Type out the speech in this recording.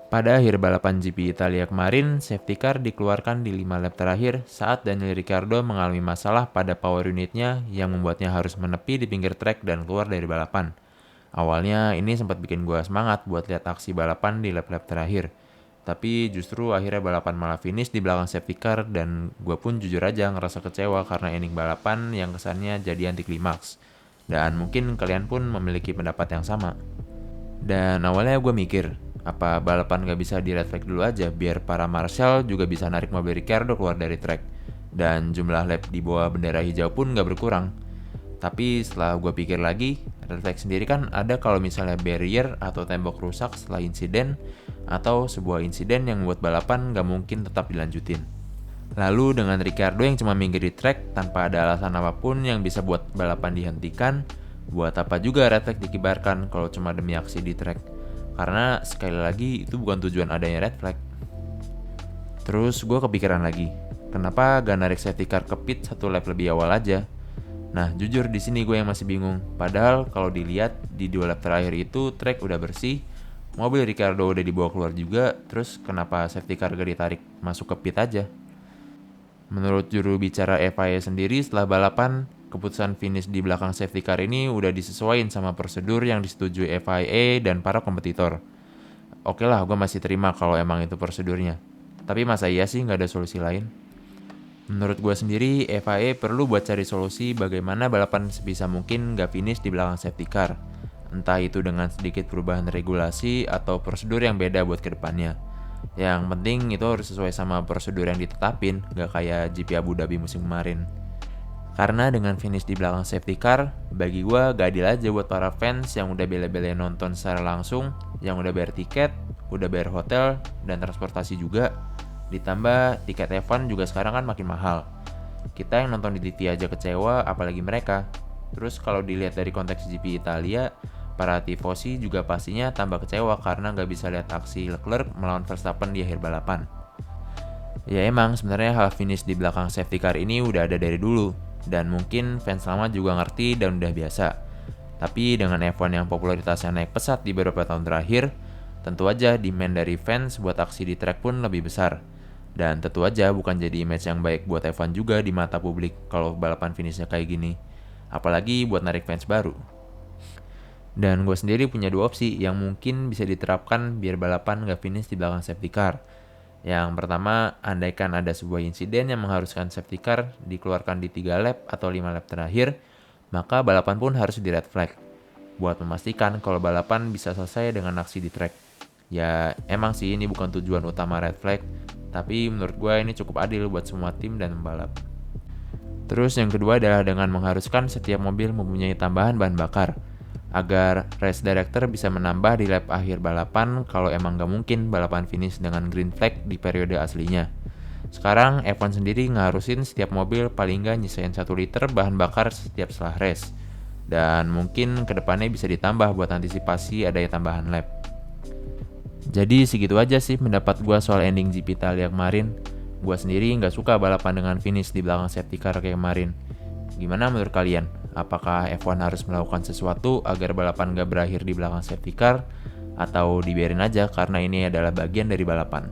Pada akhir balapan GP Italia kemarin, safety car dikeluarkan di 5 lap terakhir saat Daniel Ricciardo mengalami masalah pada power unitnya yang membuatnya harus menepi di pinggir trek dan keluar dari balapan. Awalnya ini sempat bikin gue semangat buat lihat aksi balapan di lap-lap terakhir. Tapi justru akhirnya balapan malah finish di belakang safety car dan gue pun jujur aja ngerasa kecewa karena ending balapan yang kesannya jadi anti klimaks. Dan mungkin kalian pun memiliki pendapat yang sama. Dan awalnya gue mikir, apa balapan gak bisa di red flag dulu aja biar para marshal juga bisa narik mobil Ricciardo keluar dari track. Dan jumlah lap di bawah bendera hijau pun gak berkurang. Tapi setelah gue pikir lagi, red flag sendiri kan ada kalau misalnya barrier atau tembok rusak setelah insiden, atau sebuah insiden yang membuat balapan gak mungkin tetap dilanjutin. Lalu dengan Ricciardo yang cuma minggir di track tanpa ada alasan apapun yang bisa buat balapan dihentikan, buat apa juga red flag dikibarkan kalau cuma demi aksi di track? Karena sekali lagi itu bukan tujuan adanya red flag. Terus gue kepikiran lagi, kenapa gak narik safety car ke pit satu lap lebih awal aja? Nah jujur di sini gue yang masih bingung. Padahal kalau dilihat di 2 lap terakhir itu track udah bersih, mobil Ricciardo udah dibawa keluar juga, terus kenapa safety car gak ditarik masuk ke pit aja? Menurut juru bicara FIA sendiri setelah balapan, keputusan finish di belakang safety car ini udah disesuaikan sama prosedur yang disetujui FIA dan para kompetitor. Oke lah, gue masih terima kalau emang itu prosedurnya. Tapi masa iya sih nggak ada solusi lain? Menurut gue sendiri, FIA perlu buat cari solusi bagaimana balapan sebisa mungkin nggak finish di belakang safety car. Entah itu dengan sedikit perubahan regulasi atau prosedur yang beda buat kedepannya. Yang penting itu harus sesuai sama prosedur yang ditetapin, gak kayak GP Abu Dhabi musim kemarin. Karena dengan finish di belakang safety car, bagi gue gak adil aja buat para fans yang udah bela-belain nonton secara langsung, yang udah bayar tiket, udah bayar hotel, dan transportasi juga. Ditambah tiket F1 juga sekarang kan makin mahal. Kita yang nonton di TV aja kecewa, apalagi mereka. Terus kalau dilihat dari konteks GP Italia, para tifosi juga pastinya tambah kecewa karena nggak bisa lihat aksi Leclerc melawan Verstappen di akhir balapan. Ya emang sebenarnya hal finish di belakang safety car ini udah ada dari dulu, dan mungkin fans lama juga ngerti dan udah biasa. Tapi dengan F1 yang popularitasnya naik pesat di beberapa tahun terakhir, tentu aja demand dari fans buat aksi di track pun lebih besar. Dan tentu aja bukan jadi image yang baik buat F1 juga di mata publik kalau balapan finishnya kayak gini. Apalagi buat narik fans baru. Dan gue sendiri punya 2 opsi yang mungkin bisa diterapkan biar balapan gak finish di belakang safety car. Yang pertama, andaikan ada sebuah insiden yang mengharuskan safety car dikeluarkan di 3 lap atau 5 lap terakhir, maka balapan pun harus di red flag, buat memastikan kalau balapan bisa selesai dengan aksi di track. Ya emang sih ini bukan tujuan utama red flag, tapi menurut gue ini cukup adil buat semua tim dan pembalap. Terus yang kedua adalah dengan mengharuskan setiap mobil mempunyai tambahan bahan bakar, agar race director bisa menambah di lap akhir balapan kalau emang gak mungkin balapan finish dengan green flag di periode aslinya. Sekarang F1 sendiri ngarusin setiap mobil paling gak nyisain 1 liter bahan bakar setiap setelah race. Dan mungkin kedepannya bisa ditambah buat antisipasi adanya tambahan lap. Jadi segitu aja sih pendapat gue soal ending GP Italia kemarin. Gue sendiri gak suka balapan dengan finish di belakang safety car kayak kemarin. Gimana menurut kalian? Apakah F1 harus melakukan sesuatu agar balapan gak berakhir di belakang safety car? Atau dibiarin aja karena ini adalah bagian dari balapan?